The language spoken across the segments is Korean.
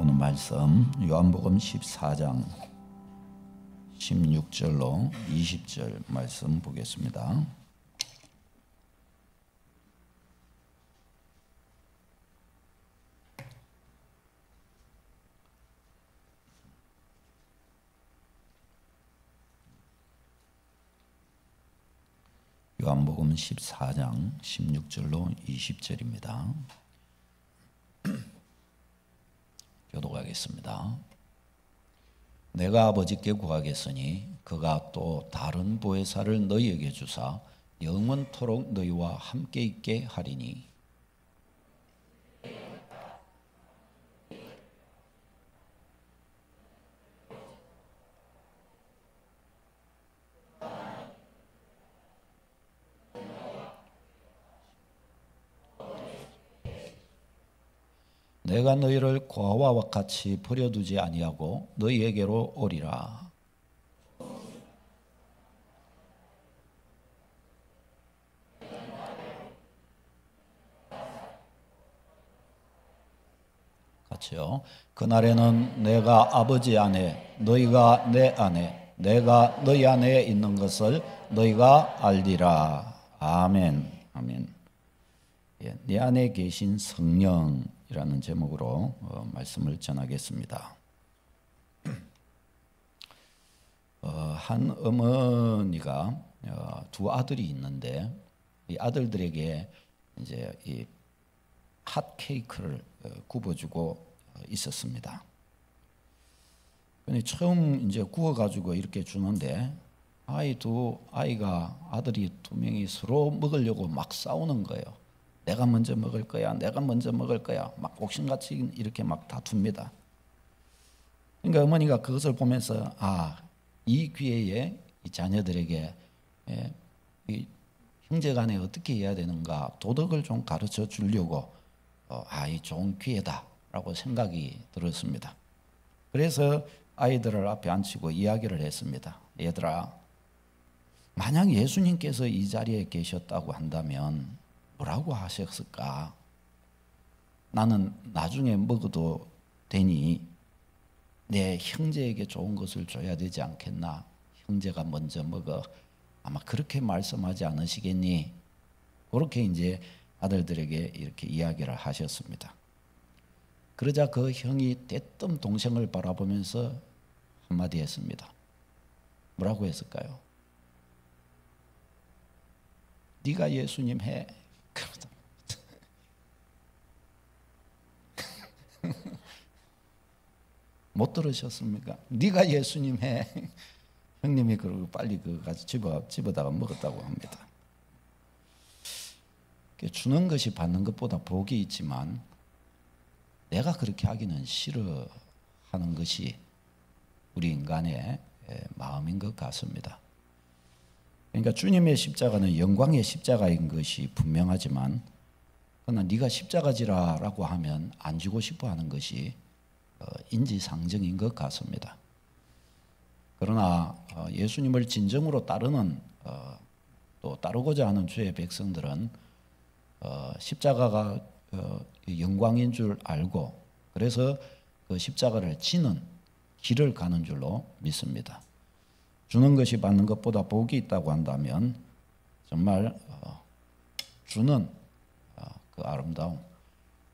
오늘 말씀 요한복음 14장 16절로 20절 말씀 보겠습니다. 요한복음 14장 16절로 20절입니다. 교독하겠습니다. 내가 아버지께 구하겠으니 그가 또 다른 보혜사를 너희에게 주사 영원토록 너희와 함께 있게 하리니 내가 너희를 고아와 같이 버려두지 아니하고 너희에게로 오리라. 같이요. 그날에는 내가 아버지 안에 너희가 내 안에 내가 너희 안에 있는 것을 너희가 알리라. 아멘. 아멘. 예, 내 안에 계신 성령이라는 제목으로 말씀을 전하겠습니다. 한 어머니가 두 아들이 있는데 이 아들들에게 이제 이 핫 케이크를 굽어주고 있었습니다. 근데 처음 이제 구워가지고 이렇게 주는데 아이가 아들이 두 명이 서로 먹으려고 막 싸우는 거예요. 내가 먼저 먹을 거야, 내가 먼저 먹을 거야. 막 옥신같이 이렇게 막 다툽니다. 그러니까 어머니가 그것을 보면서 이 기회에 이 자녀들에게 이 형제간에 어떻게 해야 되는가 도덕을 좀 가르쳐 주려고 이 좋은 기회다라고 생각이 들었습니다. 그래서 아이들을 앞에 앉히고 이야기를 했습니다. 얘들아, 만약 예수님께서 이 자리에 계셨다고 한다면 뭐라고 하셨을까? 나는 나중에 먹어도 되니 내 형제에게 좋은 것을 줘야 되지 않겠나? 형제가 먼저 먹어. 아마 그렇게 말씀하지 않으시겠니? 그렇게 이제 아들들에게 이렇게 이야기를 하셨습니다. 그러자 그 형이 대뜸 동생을 바라보면서 한마디 했습니다. 뭐라고 했을까요? 네가 예수님 해. 못 들으셨습니까? 네가 예수님 해. 형님이 그러고 빨리 그거 가서 집어다가 먹었다고 합니다. 주는 것이 받는 것보다 복이 있지만 내가 그렇게 하기는 싫어하는 것이 우리 인간의 마음인 것 같습니다. 그러니까 주님의 십자가는 영광의 십자가인 것이 분명하지만 그러나 네가 십자가지라라고 하면 안 지고 싶어하는 것이 인지상정인 것 같습니다. 그러나 예수님을 진정으로 따르는 또 따르고자 하는 주의 백성들은 십자가가 영광인 줄 알고 그래서 그 십자가를 지는 길을 가는 줄로 믿습니다. 주는 것이 받는 것보다 복이 있다고 한다면 정말 주는 그 아름다움,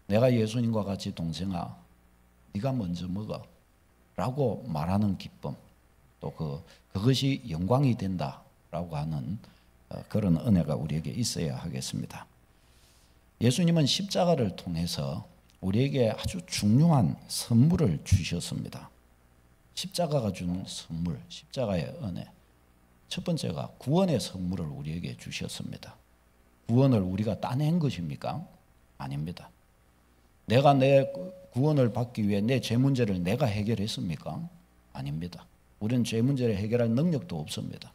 내가 예수님과 같이 동생아 네가 먼저 먹어 라고 말하는 기쁨, 또 그것이 영광이 된다라고 하는 그런 은혜가 우리에게 있어야 하겠습니다. 예수님은 십자가를 통해서 우리에게 아주 중요한 선물을 주셨습니다. 십자가가 주는 선물, 십자가의 은혜. 첫 번째가 구원의 선물을 우리에게 주셨습니다. 구원을 우리가 따낸 것입니까? 아닙니다. 내가 내 구원을 받기 위해 내 죄 문제를 내가 해결했습니까? 아닙니다. 우리는 죄 문제를 해결할 능력도 없습니다.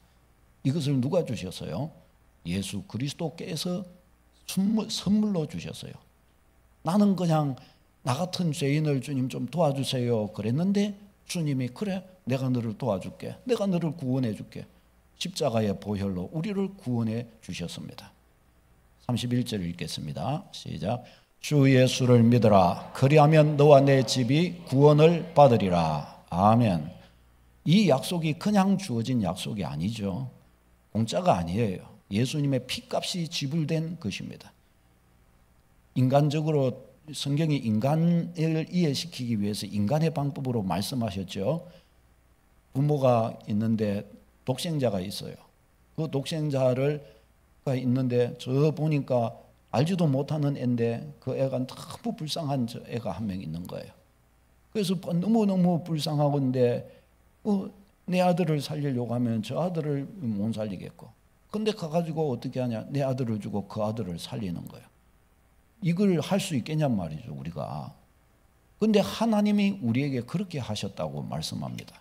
이것을 누가 주셨어요? 예수 그리스도께서 선물로 주셨어요. 나는 그냥 나 같은 죄인을 주님 좀 도와주세요 그랬는데 주님이 그래 내가 너를 도와줄게. 내가 너를 구원해 줄게. 십자가의 보혈로 우리를 구원해 주셨습니다. 31절 읽겠습니다. 시작. 주 예수를 믿으라. 그리하면 너와 내 집이 구원을 받으리라. 아멘. 이 약속이 그냥 주어진 약속이 아니죠. 공짜가 아니에요. 예수님의 피값이 지불된 것입니다. 인간적으로 성경이 인간을 이해시키기 위해서 인간의 방법으로 말씀하셨죠. 부모가 있는데 독생자가 있어요. 그 독생자가 있는데 저 보니까 알지도 못하는 애인데 그 애가 너무 불쌍한 저 애가 한 명 있는 거예요. 그래서 너무너무 불쌍하건데 내 아들을 살리려고 하면 저 아들을 못 살리겠고, 근데 가가지고 어떻게 하냐, 내 아들을 주고 그 아들을 살리는 거예요. 이걸 할 수 있겠냔 말이죠, 우리가. 근데 하나님이 우리에게 그렇게 하셨다고 말씀합니다.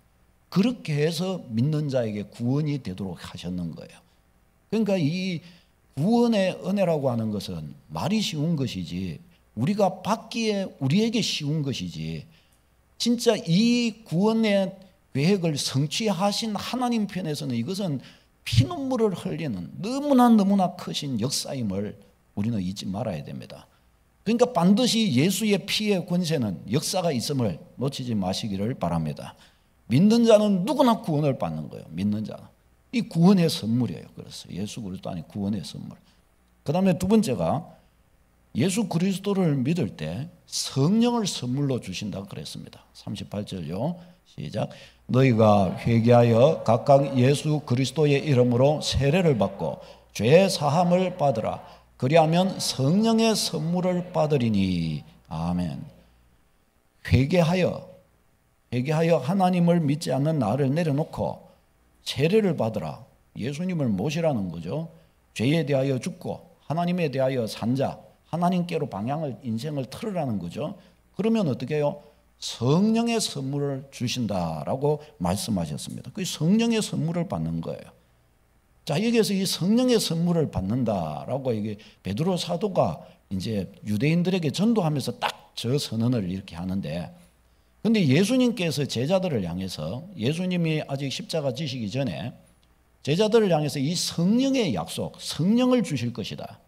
그렇게 해서 믿는 자에게 구원이 되도록 하셨는 거예요. 그러니까 이 구원의 은혜라고 하는 것은 말이 쉬운 것이지, 우리가 받기에 우리에게 쉬운 것이지, 진짜 이 구원의 계획을 성취하신 하나님 편에서는 이것은 피눈물을 흘리는 너무나 크신 역사임을 우리는 잊지 말아야 됩니다. 그러니까 반드시 예수의 피의 권세는 역사가 있음을 놓치지 마시기를 바랍니다. 믿는 자는 누구나 구원을 받는 거예요. 믿는 자는. 이 구원의 선물이에요. 그래서 예수 그리스도 안에 구원의 선물. 그 다음에 두 번째가 예수 그리스도를 믿을 때 성령을 선물로 주신다고 그랬습니다. 38절요. 시작. 너희가 회개하여 각각 예수 그리스도의 이름으로 세례를 받고 죄 사함을 받으라. 그리하면 성령의 선물을 받으리니. 아멘. 회개하여 하나님을 믿지 않는 나를 내려놓고 세례를 받으라. 예수님을 모시라는 거죠. 죄에 대하여 죽고 하나님에 대하여 산 자, 하나님께로 인생을 틀으라는 거죠. 그러면 어떻게 해요? 성령의 선물을 주신다라고 말씀하셨습니다. 그 성령의 선물을 받는 거예요. 자, 여기에서 이 성령의 선물을 받는다라고 이게 베드로 사도가 이제 유대인들에게 전도하면서 딱 저 선언을 이렇게 하는데, 근데 예수님께서 제자들을 향해서, 예수님이 아직 십자가 지시기 전에 제자들을 향해서 이 성령의 약속, 성령을 주실 것이다,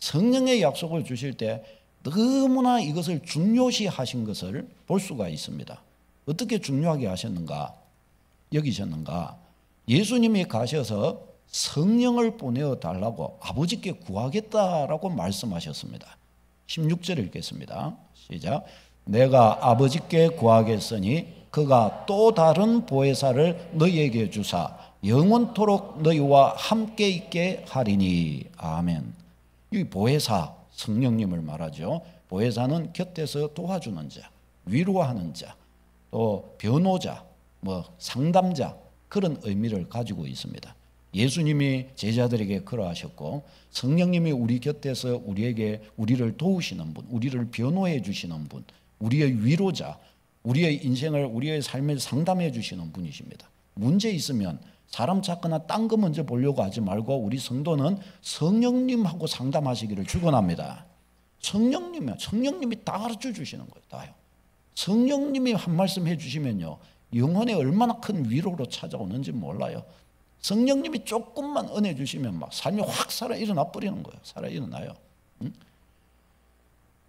성령의 약속을 주실 때 너무나 이것을 중요시 하신 것을 볼 수가 있습니다. 어떻게 중요하게 하셨는가, 여기셨는가? 예수님이 가셔서 성령을 보내어 달라고 아버지께 구하겠다라고 말씀하셨습니다. 16절 읽겠습니다. 시작. 내가 아버지께 구하겠으니 그가 또 다른 보혜사를 너희에게 주사 영원토록 너희와 함께 있게 하리니. 아멘. 이 보혜사, 성령님을 말하죠. 보혜사는 곁에서 도와주는 자, 위로하는 자, 또 변호자, 상담자, 그런 의미를 가지고 있습니다. 예수님이 제자들에게 그러하셨고, 성령님이 우리 곁에서 우리를 도우시는 분, 우리를 변호해 주시는 분, 우리의 위로자, 우리의 인생을, 우리의 삶을 상담해 주시는 분이십니다. 문제 있으면 사람 찾거나 딴 거 먼저 보려고 하지 말고 우리 성도는 성령님하고 상담하시기를 축원합니다. 성령님이 다 가르쳐 주시는 거예요. 다요. 성령님이 한 말씀 해주시면요, 영혼에 얼마나 큰 위로로 찾아오는지 몰라요. 성령님이 조금만 은혜 주시면 막 삶이 확 살아 일어나 버리는 거예요. 살아 일어나요.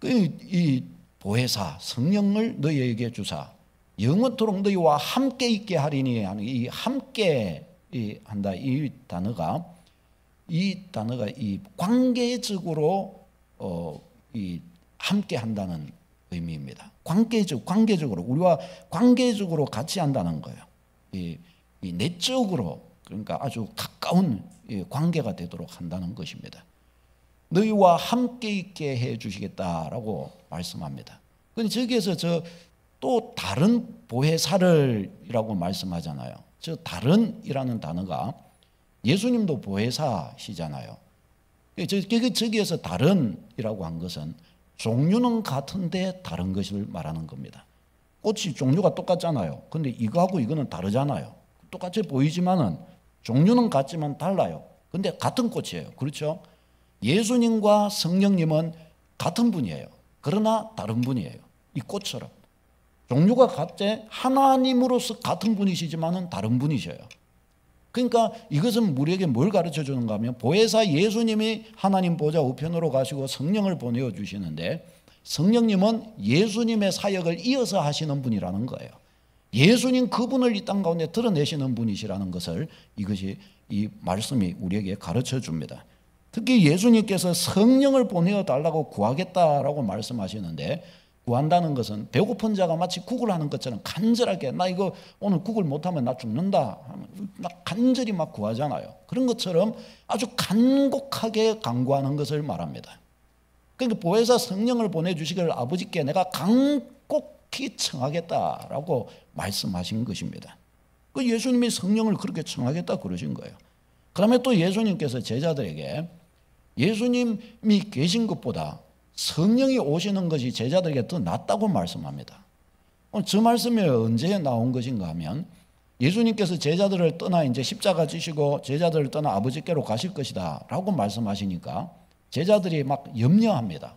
이 보혜사 성령을 너희에게 주사 영원토록 너희와 함께 있게 하리니 하는 이 함께 한다, 이 단어가 이 관계적으로 이 함께 한다는 의미입니다. 관계적으로 우리와 관계적으로 같이 한다는 거예요. 이 내적으로, 그러니까 아주 가까운 관계가 되도록 한다는 것입니다. 너희와 함께 있게 해 주시겠다라고 말씀합니다. 그런데 저기에서 또 다른 보혜사를이라고 말씀하잖아요. 저 다른이라는 단어가 예수님도 보혜사시잖아요. 저기에서 다른이라고 한 것은 종류는 같은데 다른 것을 말하는 겁니다. 꽃이 종류가 똑같잖아요. 근데 이거하고 이거는 다르잖아요. 똑같이 보이지만은 종류는 같지만 달라요. 근데 같은 꽃이에요. 그렇죠? 예수님과 성령님은 같은 분이에요. 그러나 다른 분이에요. 이 꽃처럼. 종류가 같지 하나님으로서 같은 분이시지만은 다른 분이셔요. 그러니까 이것은 우리에게 뭘 가르쳐 주는가 하면, 보혜사 예수님이 하나님 보좌 우편으로 가시고 성령을 보내어 주시는데, 성령님은 예수님의 사역을 이어서 하시는 분이라는 거예요. 예수님 그분을 이 땅 가운데 드러내시는 분이시라는 것을 이것이 이 말씀이 우리에게 가르쳐 줍니다. 특히 예수님께서 성령을 보내어 달라고 구하겠다라고 말씀하시는데, 구한다는 것은 배고픈 자가 마치 국을 하는 것처럼 간절하게, 나 이거 오늘 국을 못하면 나 죽는다, 막 간절히 막 구하잖아요. 그런 것처럼 아주 간곡하게 간구하는 것을 말합니다. 그러니까 보혜사 성령을 보내주시기를 아버지께 내가 간곡히 청하겠다라고 말씀하신 것입니다. 그 예수님이 성령을 그렇게 청하겠다 그러신 거예요. 그러면 또 예수님께서 제자들에게 예수님이 계신 것보다 성령이 오시는 것이 제자들에게 더 낫다고 말씀합니다. 저 말씀이 언제 나온 것인가 하면, 예수님께서 제자들을 떠나 이제 십자가 지시고 제자들을 떠나 아버지께로 가실 것이다 라고 말씀하시니까 제자들이 막 염려합니다.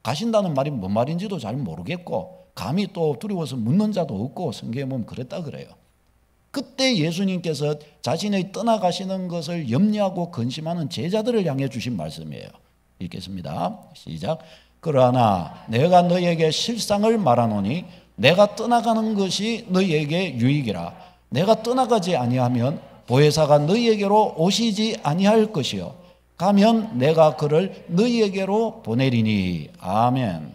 가신다는 말이 뭔 말인지도 잘 모르겠고 감히 또 두려워서 묻는 자도 없고, 성경에 보면 그랬다 그래요. 그때 예수님께서 자신의 떠나가시는 것을 염려하고 근심하는 제자들을 향해 주신 말씀이에요. 읽겠습니다. 시작. 그러나 내가 너희에게 실상을 말하노니 내가 떠나가는 것이 너희에게 유익이라. 내가 떠나가지 아니하면 보혜사가 너희에게로 오시지 아니할 것이요 가면 내가 그를 너희에게로 보내리니. 아멘.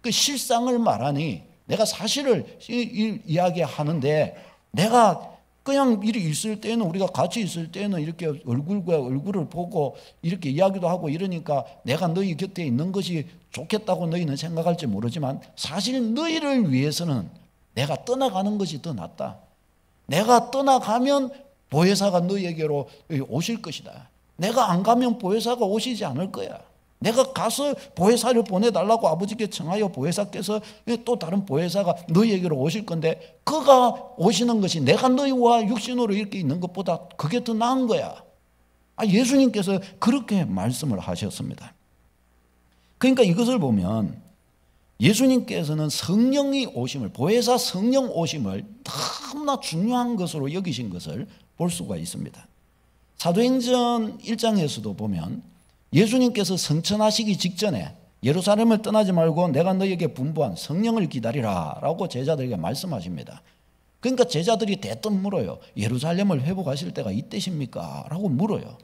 그 실상을 말하니 내가 사실을 이야기하는데, 내가 그냥 이렇게 있을 때는, 우리가 같이 있을 때는 이렇게 얼굴과 얼굴을 보고 이렇게 이야기도 하고 이러니까 내가 너희 곁에 있는 것이 좋겠다고 너희는 생각할지 모르지만, 사실 너희를 위해서는 내가 떠나가는 것이 더 낫다. 내가 떠나가면 보혜사가 너희에게로 오실 것이다. 내가 안 가면 보혜사가 오시지 않을 거야. 내가 가서 보혜사를 보내달라고 아버지께 청하여 보혜사께서 또 다른 보혜사가 너희에게로 오실 건데, 그가 오시는 것이 내가 너희와 육신으로 이렇게 있는 것보다 그게 더 나은 거야. 예수님께서 그렇게 말씀을 하셨습니다. 그러니까 이것을 보면 예수님께서는 성령이 오심을, 보혜사 성령 오심을 너무나 중요한 것으로 여기신 것을 볼 수가 있습니다. 사도행전 1장에서도 보면 예수님께서 성천하시기 직전에 예루살렘을 떠나지 말고 내가 너희에게 분부한 성령을 기다리라 라고 제자들에게 말씀하십니다. 그러니까 제자들이 대뜸 물어요. 예루살렘을 회복하실 때가 이때십니까? 라고 물어요.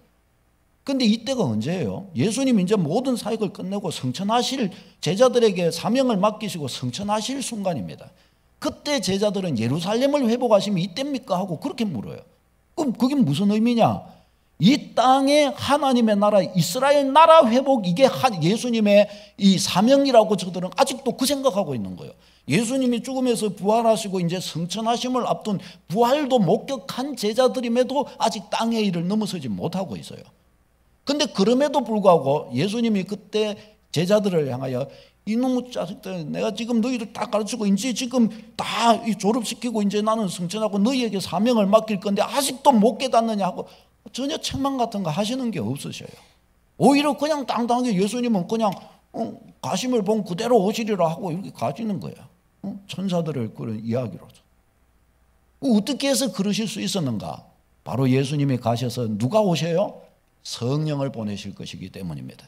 그런데 이때가 언제예요? 예수님 이제 모든 사역을 끝내고 성천하실, 제자들에게 사명을 맡기시고 성천하실 순간입니다. 그때 제자들은 예루살렘을 회복하시면 이때입니까? 하고 그렇게 물어요. 그럼 그게 무슨 의미냐? 이 땅에 하나님의 나라, 이스라엘 나라 회복, 이게 예수님의 이 사명이라고 저들은 아직도 그 생각하고 있는 거예요. 예수님이 죽음에서 부활하시고 이제 성천하심을 앞둔 부활도 목격한 제자들임에도 아직 땅의 일을 넘어서지 못하고 있어요. 그런데 그럼에도 불구하고 예수님이 그때 제자들을 향하여 이놈의 자식들, 내가 지금 너희들 다 가르치고 이제 지금 다 졸업시키고 이제 나는 성천하고 너희에게 사명을 맡길 건데 아직도 못 깨닫느냐 하고 전혀 책망 같은 거 하시는 게 없으셔요. 오히려 그냥 당당하게 예수님은 그냥 가심을 본 그대로 오시리라 하고 이렇게 가시는 거예요. 천사들을 그런 이야기로. 어떻게 해서 그러실 수 있었는가? 바로 예수님이 가셔서 누가 오셔요? 성령을 보내실 것이기 때문입니다.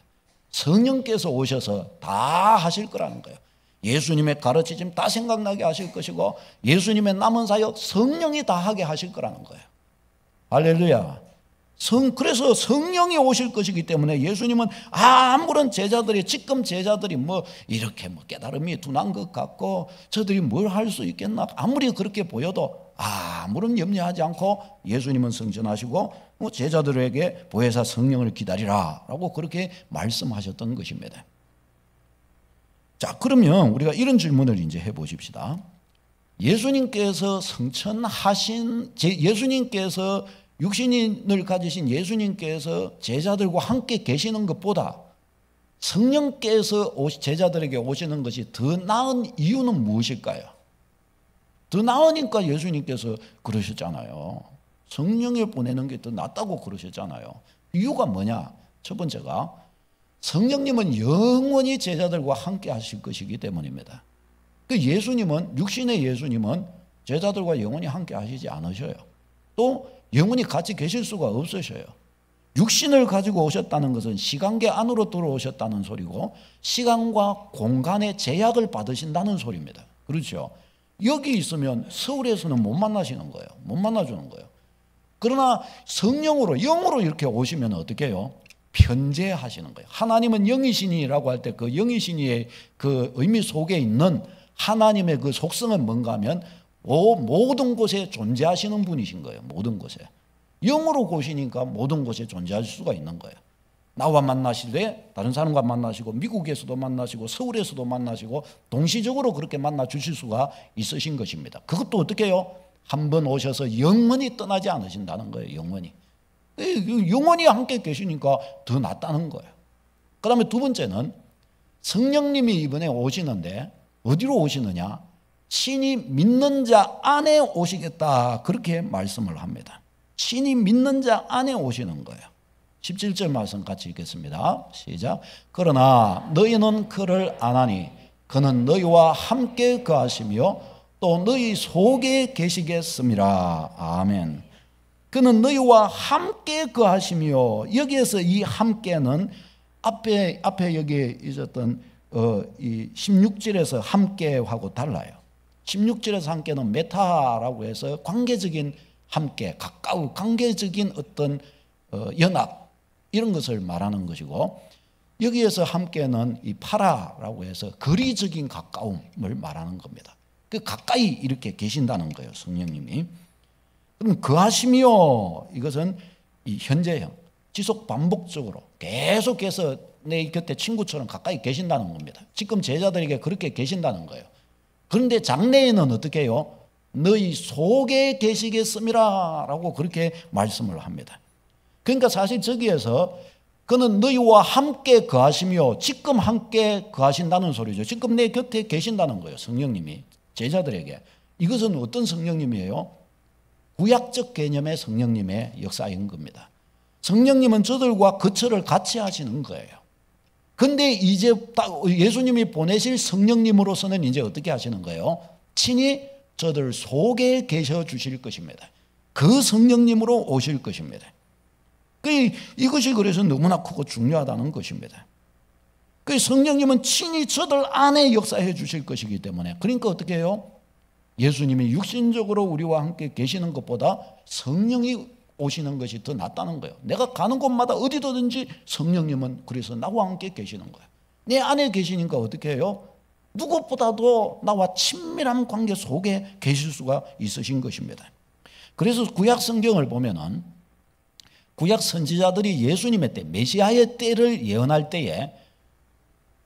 성령께서 오셔서 다 하실 거라는 거예요. 예수님의 가르치심 다 생각나게 하실 것이고 예수님의 남은 사역 성령이 다 하게 하실 거라는 거예요. 할렐루야. 그래서 성령이 오실 것이기 때문에 예수님은 아무런 제자들이, 지금 제자들이 이렇게 깨달음이 둔한 것 같고 저들이 뭘 할 수 있겠나, 아무리 그렇게 보여도 아무런 염려하지 않고 예수님은 성천하시고 제자들에게 보혜사 성령을 기다리라 라고 그렇게 말씀하셨던 것입니다. 자, 그러면 우리가 이런 질문을 이제 해보십시다. 예수님께서 예수님께서 육신을 가지신 예수님께서 제자들과 함께 계시는 것보다 성령께서 제자들에게 오시는 것이 더 나은 이유는 무엇일까요? 더 나으니까 예수님께서 그러셨잖아요. 성령을 보내는 게 더 낫다고 그러셨잖아요. 이유가 뭐냐? 첫 번째가 성령님은 영원히 제자들과 함께 하실 것이기 때문입니다. 그 예수님은, 육신의 예수님은 제자들과 영원히 함께 하시지 않으셔요. 또 영원히 같이 계실 수가 없으셔요. 육신을 가지고 오셨다는 것은 시간계 안으로 들어오셨다는 소리고 시간과 공간의 제약을 받으신다는 소리입니다. 그렇죠? 여기 있으면 서울에서는 못 만나시는 거예요. 못 만나주는 거예요. 그러나 성령으로 영으로 이렇게 오시면 어떻게 해요? 편재하시는 거예요. 하나님은 영이시니라고 할 때 그 영이시니의 그 의미 속에 있는 하나님의 그 속성은 뭔가 하면 모든 곳에 존재하시는 분이신 거예요. 모든 곳에. 영으로 오시니까 모든 곳에 존재하실 수가 있는 거예요. 나와 만나시되 다른 사람과 만나시고 미국에서도 만나시고 서울에서도 만나시고 동시적으로 그렇게 만나 주실 수가 있으신 것입니다. 그것도 어떻게 해요? 한번 오셔서 영원히 떠나지 않으신다는 거예요. 영원히. 영원히 함께 계시니까 더 낫다는 거예요. 그 다음에 두 번째는 성령님이 이번에 오시는데 어디로 오시느냐? 친히 믿는 자 안에 오시겠다, 그렇게 말씀을 합니다. 친히 믿는 자 안에 오시는 거예요. 17절 말씀 같이 읽겠습니다. 시작. 그러나 너희는 그를 아나니 그는 너희와 함께 거하시며 또 너희 속에 계시겠습니다. 아멘. 그는 너희와 함께 거하시며, 여기에서 이 함께는 앞에 여기 있었던 이 16절에서 함께하고 달라요. 16절에서 함께는 메타라고 해서 관계적인 함께, 가까운 관계적인 어떤 연합, 이런 것을 말하는 것이고, 여기에서 함께는 이 파라라고 해서 거리적인 가까움을 말하는 겁니다. 그 가까이 이렇게 계신다는 거예요, 성령님이. 그럼 거하시며, 이것은 이 현재형, 지속 반복적으로 계속해서 내 곁에 친구처럼 가까이 계신다는 겁니다. 지금 제자들에게 그렇게 계신다는 거예요. 그런데 장래에는 어떻게 해요? 너희 속에 계시겠음이라 라고 그렇게 말씀을 합니다. 그러니까 사실 저기에서 그는 너희와 함께 거하시며, 지금 함께 거하신다는 소리죠. 지금 내 곁에 계신다는 거예요, 성령님이 제자들에게. 이것은 어떤 성령님이에요? 구약적 개념의 성령님의 역사인 겁니다. 성령님은 저들과 거처를 같이 하시는 거예요. 근데 이제 예수님이 보내실 성령님으로서는 이제 어떻게 하시는 거예요? 친히 저들 속에 계셔 주실 것입니다. 그 성령님으로 오실 것입니다. 이것이 그래서 너무나 크고 중요하다는 것입니다. 그 성령님은 친히 저들 안에 역사해 주실 것이기 때문에, 그러니까 어떻게 해요? 예수님이 육신적으로 우리와 함께 계시는 것보다 성령이 오시는 것이 더 낫다는 거예요. 내가 가는 곳마다 어디든지 성령님은 그래서 나와 함께 계시는 거예요. 내 안에 계시니까 어떻게 해요? 누구보다도 나와 친밀한 관계 속에 계실 수가 있으신 것입니다. 그래서 구약 성경을 보면은 구약 선지자들이 예수님의 때, 메시아의 때를 예언할 때에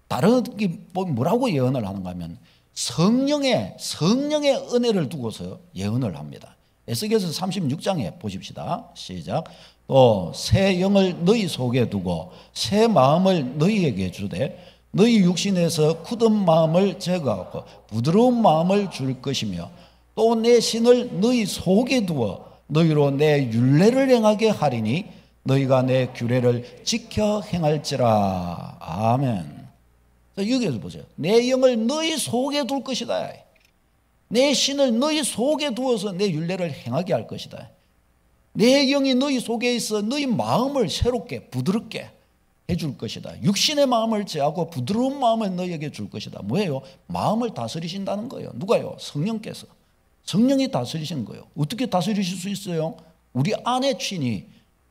다르게 뭐라고 예언을 하는가 하면 성령의 은혜를 두고서 예언을 합니다. 에스겔서 36장에 보십시다. 시작. 또 새 영을 너희 속에 두고 새 마음을 너희에게 주되 너희 육신에서 굳은 마음을 제거하고 부드러운 마음을 줄 것이며 또 내 신을 너희 속에 두어 너희로 내 율례를 행하게 하리니 너희가 내 규례를 지켜 행할지라. 아멘. 여기에서 보세요. 내 영을 너희 속에 둘 것이다. 내 신을 너희 속에 두어서 내 율례를 행하게 할 것이다. 내 영이 너희 속에 있어 너희 마음을 새롭게 부드럽게 해줄 것이다. 육신의 마음을 제하고 부드러운 마음을 너희에게 줄 것이다. 뭐예요? 마음을 다스리신다는 거예요. 누가요? 성령께서. 성령이 다스리신 거예요. 어떻게 다스리실 수 있어요? 우리 안에 친히,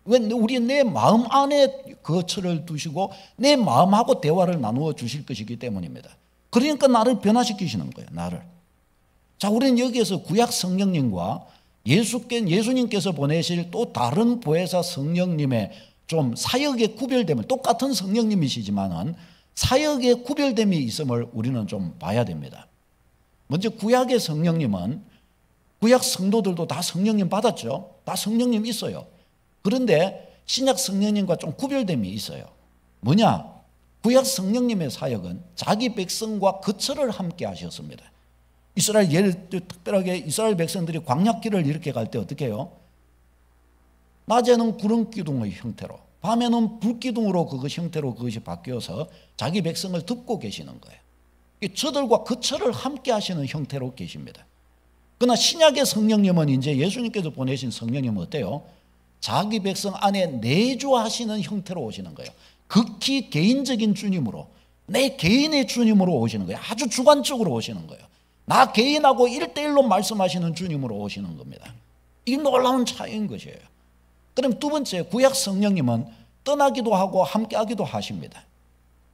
우리 내 마음 안에 거처를 두시고 내 마음하고 대화를 나누어 주실 것이기 때문입니다. 그러니까 나를 변화시키시는 거예요. 나를. 자, 우리는 여기에서 구약 성령님과 예수님께서 보내실 또 다른 보혜사 성령님의 좀 사역의 구별됨을, 똑같은 성령님이시지만은 사역의 구별됨이 있음을 우리는 좀 봐야 됩니다. 먼저 구약의 성령님은, 구약 성도들도 다 성령님 받았죠. 다 성령님 있어요. 그런데 신약 성령님과 좀 구별됨이 있어요. 뭐냐? 구약 성령님의 사역은 자기 백성과 거처를 함께 하셨습니다. 이스라엘, 예를 들어 특별하게 이스라엘 백성들이 광야길을 이렇게 갈 때 어떻게 해요? 낮에는 구름 기둥의 형태로, 밤에는 불 기둥으로 형태로 그것이 바뀌어서 자기 백성을 덮고 계시는 거예요. 저들과 거처를 함께 하시는 형태로 계십니다. 그러나 신약의 성령님은 이제 예수님께서 보내신 성령님은 어때요? 자기 백성 안에 내주하시는 형태로 오시는 거예요. 극히 개인적인 주님으로, 내 개인의 주님으로 오시는 거예요. 아주 주관적으로 오시는 거예요. 나 개인하고 1대1로 말씀하시는 주님으로 오시는 겁니다. 이 놀라운 차이인 것이에요. 그럼 두 번째, 구약 성령님은 떠나기도 하고 함께하기도 하십니다.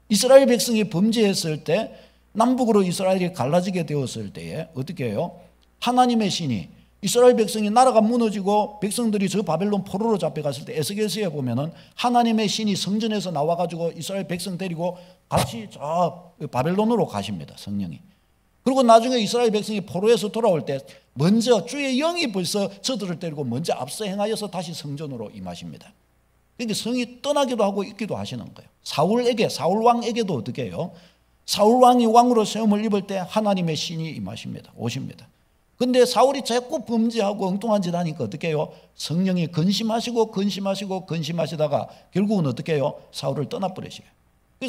이스라엘 백성이 범죄했을 때, 남북으로 이스라엘이 갈라지게 되었을 때에 어떻게 해요? 하나님의 신이, 이스라엘 백성이 나라가 무너지고 백성들이 저 바벨론 포로로 잡혀갔을 때 에스겔서에 보면은 하나님의 신이 성전에서 나와가지고 이스라엘 백성 데리고 같이 저 바벨론으로 가십니다. 성령이. 그리고 나중에 이스라엘 백성이 포로에서 돌아올 때 먼저 주의 영이 벌써 저들을 데리고 먼저 앞서 행하여서 다시 성전으로 임하십니다. 그러니까 성이 떠나기도 하고 있기도 하시는 거예요. 사울 왕에게도 어떻게 해요? 사울 왕이 왕으로 세움을 입을 때 하나님의 신이 임하십니다. 오십니다. 근데 사울이 자꾸 범죄하고 엉뚱한 짓 하니까 어떻게 해요? 성령이 근심하시다가 결국은 어떻게 해요? 사울을 떠나버리시게.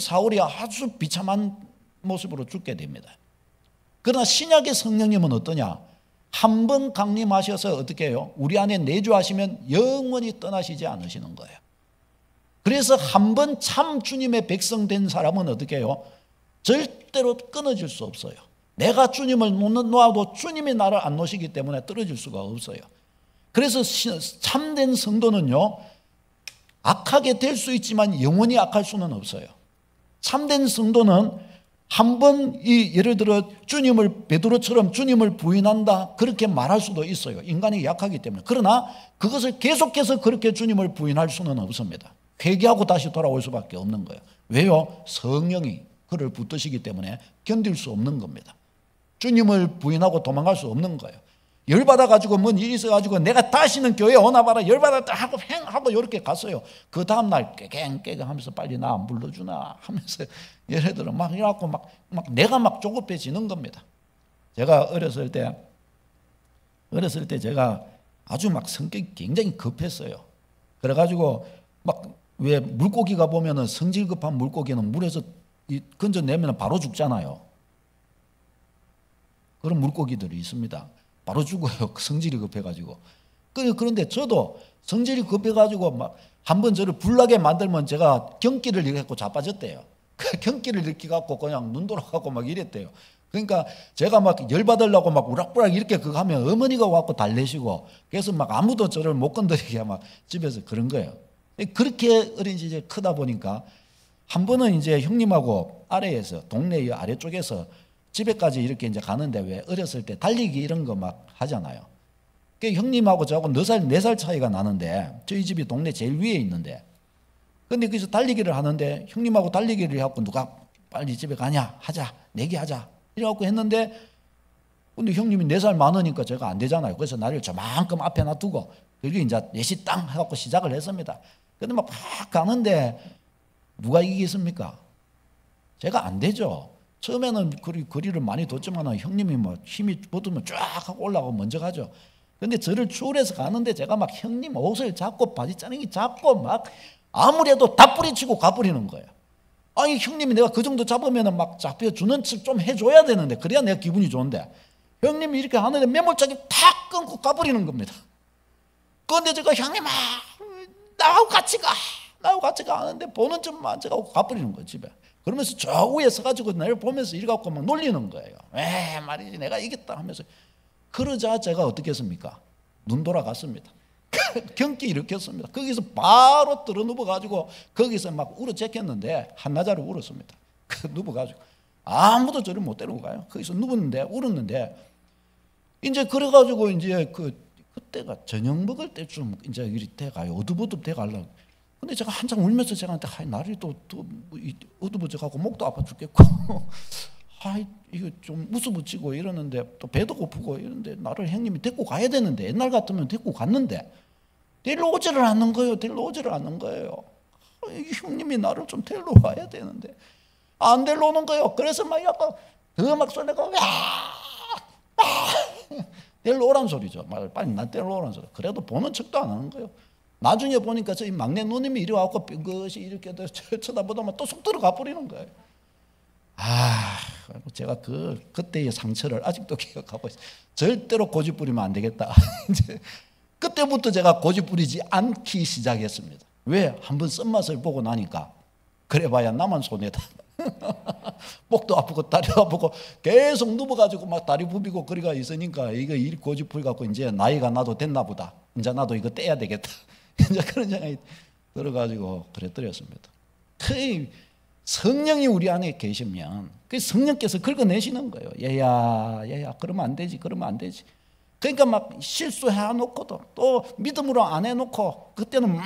사울이 아주 비참한 모습으로 죽게 됩니다. 그러나 신약의 성령님은 어떠냐? 한 번 강림하셔서 어떻게 해요? 우리 안에 내주하시면 영원히 떠나시지 않으시는 거예요. 그래서 한 번 참 주님의 백성 된 사람은 어떻게 해요? 절대로 끊어질 수 없어요. 내가 주님을 놓아도 주님이 나를 안 놓으시기 때문에 떨어질 수가 없어요. 그래서 참된 성도는요, 악하게 될 수 있지만 영원히 악할 수는 없어요. 참된 성도는 한 번 예를 들어 베드로처럼 주님을 부인한다 그렇게 말할 수도 있어요. 인간이 약하기 때문에. 그러나 그것을 계속해서 그렇게 주님을 부인할 수는 없습니다. 회개하고 다시 돌아올 수밖에 없는 거예요. 왜요? 성령이 그를 붙드시기 때문에 견딜 수 없는 겁니다. 주님을 부인하고 도망갈 수 없는 거예요. 열받아가지고 뭔 일이 있어가지고 내가 다시는 교회 오나 봐라 열받았다 하고 하고 이렇게 갔어요. 그 다음날 깨갱깨갱 하면서 빨리 나 안 불러주나 하면서 예를 들어 막 이래갖고 막 내가 막 조급해지는 겁니다. 제가 어렸을 때 제가 아주 막 성격이 굉장히 급했어요. 그래가지고 막 왜 물고기가 보면은 성질 급한 물고기는 물에서 건져내면 바로 죽잖아요. 그런 물고기들이 있습니다. 바로 죽어요. 성질이 급해가지고. 그런데 저도 성질이 급해가지고 막 한번 저를 불나게 만들면 제가 경기를 일으켜갖고 자빠졌대요. 경기를 일으켜갖고 그냥 눈 돌아가고 막 이랬대요. 그러니까 제가 막 열받으려고 막 우락부락 이렇게 그거 하면 어머니가 와갖고 달래시고 그래서 막 아무도 저를 못 건드리게 막 집에서 그런 거예요. 그렇게 어린 시절에 크다 보니까 한 번은 이제 형님하고 아래에서 동네 아래쪽에서 집에까지 이렇게 이제 가는데 왜 어렸을 때 달리기 이런 거 막 하잖아요. 그 형님하고 저하고 4살 차이가 나는데 저희 집이 동네 제일 위에 있는데 근데 그래서 달리기를 하는데 형님하고 달리기를 해갖고 누가 빨리 집에 가냐 하자 내기하자 이래갖고 했는데 근데 형님이 4살 많으니까 제가 안 되잖아요. 그래서 나를 저만큼 앞에 놔두고 그리고 이제 넷이 땅 해갖고 시작을 했습니다. 근데 막 가는데 누가 이기겠습니까? 제가 안 되죠. 처음에는 거리를 많이 뒀지만 형님이 뭐 힘이 붙으면 쫙 하고 올라가고 먼저 가죠. 근데 저를 추월해서 가는데 제가 막 형님 옷을 잡고 바지짜랭이 잡고 막 아무래도 다 뿌리치고 가버리는 거예요. 아니 형님이 내가 그 정도 잡으면 막 잡혀주는 척 좀 해줘야 되는데 그래야 내가 기분이 좋은데 형님이 이렇게 하는데 매몰차게 탁 끊고 가버리는 겁니다. 그런데 제가 형님아 나하고 같이 가 하는데 보는 척만 제가 가버리는 거예요 집에. 그러면서 저 위에 서가지고 나를 보면서 이래갖고 막 놀리는 거예요. 에 말이지 내가 이겼다 하면서. 그러자 제가 어떻게 했습니까? 눈 돌아갔습니다. 경기 일으켰습니다. 거기서 바로 들어 누워가지고 거기서 막 울어제꼈는데 한나자로 울었습니다. 누워가지고 아무도 저를 못 데리고 가요. 거기서 누웠는데 울었는데 이제 그래가지고 이제 그때가 저녁 먹을 때쯤 이제 이리 돼가요. 어두버둡 돼가려고. 근데 제가 한참 울면서 제가한테 날이 또 어두워져가고 목도 아파 죽겠고 이거 좀 무수붙이고 이러는데 또 배도 고프고 이러는데 나를 형님이 데리고 가야 되는데 옛날 같으면 데리고 갔는데 데리러 오지를 않는 거예요. 형님이 나를 좀 데리러 와야 되는데 안 데리러 오는 거예요. 그래서 막 약간 더 막 소리가 데리러 오란 소리죠. 빨리 나 데리러 오란 소리. 그래도 보는 척도 안 하는 거예요. 나중에 보니까 저희 막내 누님이 이래갖고 그것이 이렇게 쳐다보다만 또 속 들어가 버리는 거예요. 제가 그때의 상처를 아직도 기억하고 있어요. 절대로 고집 부리면 안 되겠다. 이제 그때부터 제가 고집 부리지 않기 시작했습니다. 왜? 한번 쓴맛을 보고 나니까 그래봐야 나만 손해다. 목도 아프고 다리도 아프고 계속 누워가지고 막 다리 부비고 거리가 있으니까 이거 일 고집 부려갖고 이제 나이가 나도 됐나 보다. 이제 나도 이거 떼야 되겠다. 이제 그런 생각이 들어가지고 그랬더랬습니다. 그 성령이 우리 안에 계시면 그 성령께서 긁어내시는 거예요. 얘야 그러면 안 되지, 그러면 안 되지. 그러니까 막 실수해놓고도 또 믿음으로 안 해놓고 그때는 막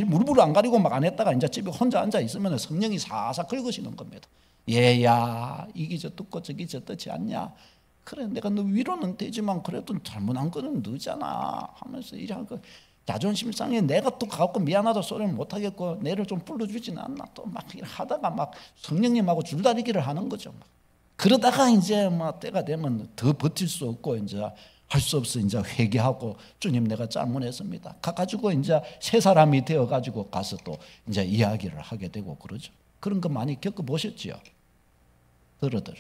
무릎으로 안 가리고 막 안 했다가 이제 집에 혼자 앉아 있으면 성령이 사사 긁으시는 겁니다. 얘야 이게 저 뜯고 저기 저 뜯지 않냐. 그래 내가 너 위로는 되지만 그래도 잘못한 거는 너잖아 하면서 이러고 자존심 상해 내가 또 가고 미안하다 소리를 못하겠고 내를 좀 불러주지는 않나 또 막 하다가 막 성령님하고 줄다리기를 하는 거죠. 막. 그러다가 이제 막 때가 되면 더 버틸 수 없고 이제 할 수 없어 이제 회개하고 주님 내가 잘못했습니다. 가가지고 이제 새 사람이 되어가지고 가서 또 이제 이야기를 하게 되고 그러죠. 그런 거 많이 겪어보셨지요? 들어들.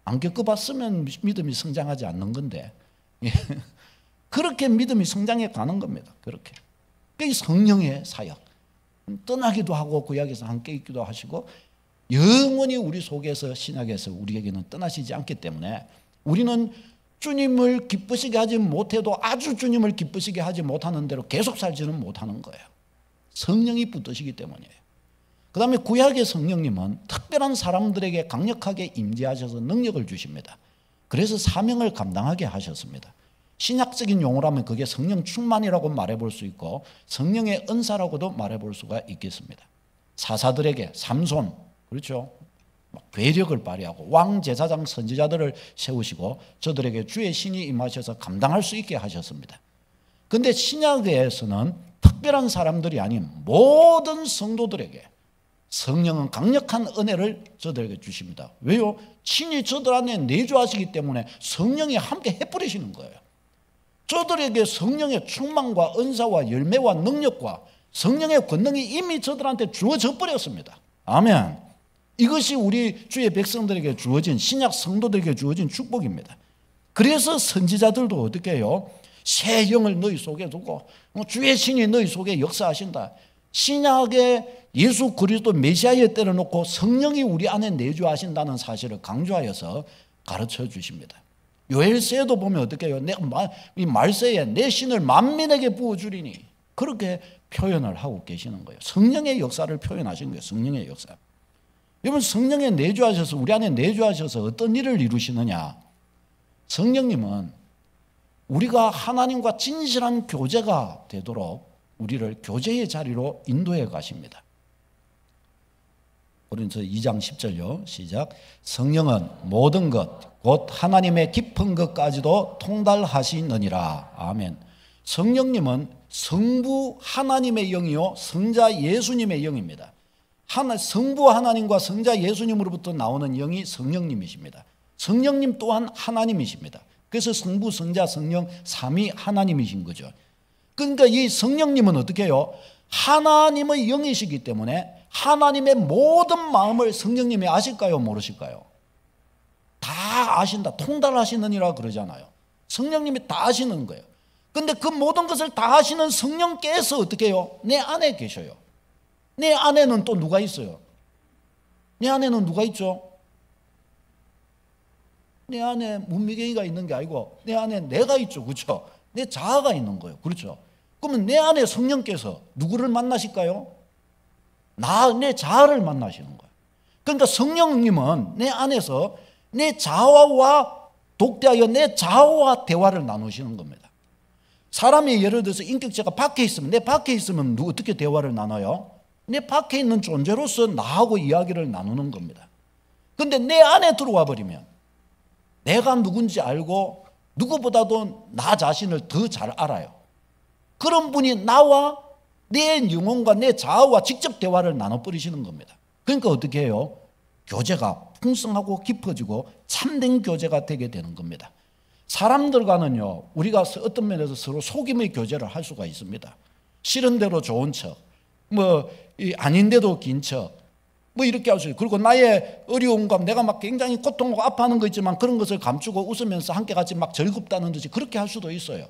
안 겪어봤으면 믿음이 성장하지 않는 건데 그렇게 믿음이 성장해 가는 겁니다. 그렇게. 그게 성령의 사역. 떠나기도 하고 구약에서 함께 있기도 하시고 영원히 우리 속에서 신약에서 우리에게는 떠나시지 않기 때문에 우리는 주님을 기쁘시게 하지 못해도 아주 주님을 기쁘시게 하지 못하는 대로 계속 살지는 못하는 거예요. 성령이 붙드시기 때문이에요. 그 다음에 구약의 성령님은 특별한 사람들에게 강력하게 임재하셔서 능력을 주십니다. 그래서 사명을 감당하게 하셨습니다. 신약적인 용어로 하면 그게 성령 충만이라고 말해볼 수 있고 성령의 은사라고도 말해볼 수가 있겠습니다. 사사들에게 삼손, 그렇죠? 괴력을 발휘하고 왕, 제사장, 선지자들을 세우시고 저들에게 주의 신이 임하셔서 감당할 수 있게 하셨습니다. 그런데 신약에서는 특별한 사람들이 아닌 모든 성도들에게 성령은 강력한 은혜를 저들에게 주십니다. 왜요? 친히 저들 안에 내주하시기 때문에 성령이 함께 해버리시는 거예요. 저들에게 성령의 충만과 은사와 열매와 능력과 성령의 권능이 이미 저들한테 주어져 버렸습니다. 아멘. 이것이 우리 주의 백성들에게 주어진 신약 성도들에게 주어진 축복입니다. 그래서 선지자들도 어떻게 해요? 새 영을 너희 속에 두고 주의 신이 너희 속에 역사하신다. 신약에 예수 그리스도 메시아에 때려놓고 성령이 우리 안에 내주하신다는 사실을 강조하여서 가르쳐 주십니다. 요엘서에도 보면 어떻게 해요? 이 말세에 내 신을 만민에게 부어주리니 그렇게 표현을 하고 계시는 거예요. 성령의 역사를 표현하신 거예요. 성령의 역사. 여러분 성령에 내주하셔서 우리 안에 내주하셔서 어떤 일을 이루시느냐. 성령님은 우리가 하나님과 진실한 교제가 되도록 우리를 교제의 자리로 인도해 가십니다. 고린도서 2장 10절요. 시작. 성령은 모든 것 곧 하나님의 깊은 것까지도 통달하시느니라. 아멘. 성령님은 성부 하나님의 영이요 성자 예수님의 영입니다. 성부 하나님과 성자 예수님으로부터 나오는 영이 성령님이십니다. 성령님 또한 하나님이십니다. 그래서 성부, 성자, 성령 삼위 하나님이신 거죠. 그러니까 이 성령님은 어떻게 해요? 하나님의 영이시기 때문에 하나님의 모든 마음을 성령님이 아실까요? 모르실까요? 다 아신다. 통달하시느니라 그러잖아요. 성령님이 다 아시는 거예요. 그런데 그 모든 것을 다 아시는 성령께서 어떻게 해요? 내 안에 계셔요. 내 안에는 또 누가 있어요? 내 안에는 누가 있죠? 내 안에 문미경이가 있는 게 아니고 내 안에 내가 있죠. 그렇죠? 내 자아가 있는 거예요. 그렇죠? 그러면 내 안에 성령께서 누구를 만나실까요? 내 자아를 만나시는 거예요. 그러니까 성령님은 내 안에서 내 자아와 독대하여 내 자아와 대화를 나누시는 겁니다. 사람이 예를 들어서 인격체가 밖에 있으면 내 밖에 있으면 어떻게 대화를 나눠요? 내 밖에 있는 존재로서 나하고 이야기를 나누는 겁니다. 그런데 내 안에 들어와 버리면 내가 누군지 알고 누구보다도 나 자신을 더 잘 알아요. 그런 분이 나와 내 영혼과 내 자아와 직접 대화를 나눠버리시는 겁니다. 그러니까 어떻게 해요? 교제가 풍성하고 깊어지고 참된 교제가 되게 되는 겁니다. 사람들과는요, 우리가 어떤 면에서 서로 속임의 교제를 할 수가 있습니다. 싫은 대로 좋은 척, 아닌데도 긴 척, 이렇게 할 수 있어요. 그리고 나의 어려움과 내가 막 굉장히 고통하고 아파하는 거 있지만 그런 것을 감추고 웃으면서 함께 같이 막 즐겁다는 듯이 그렇게 할 수도 있어요.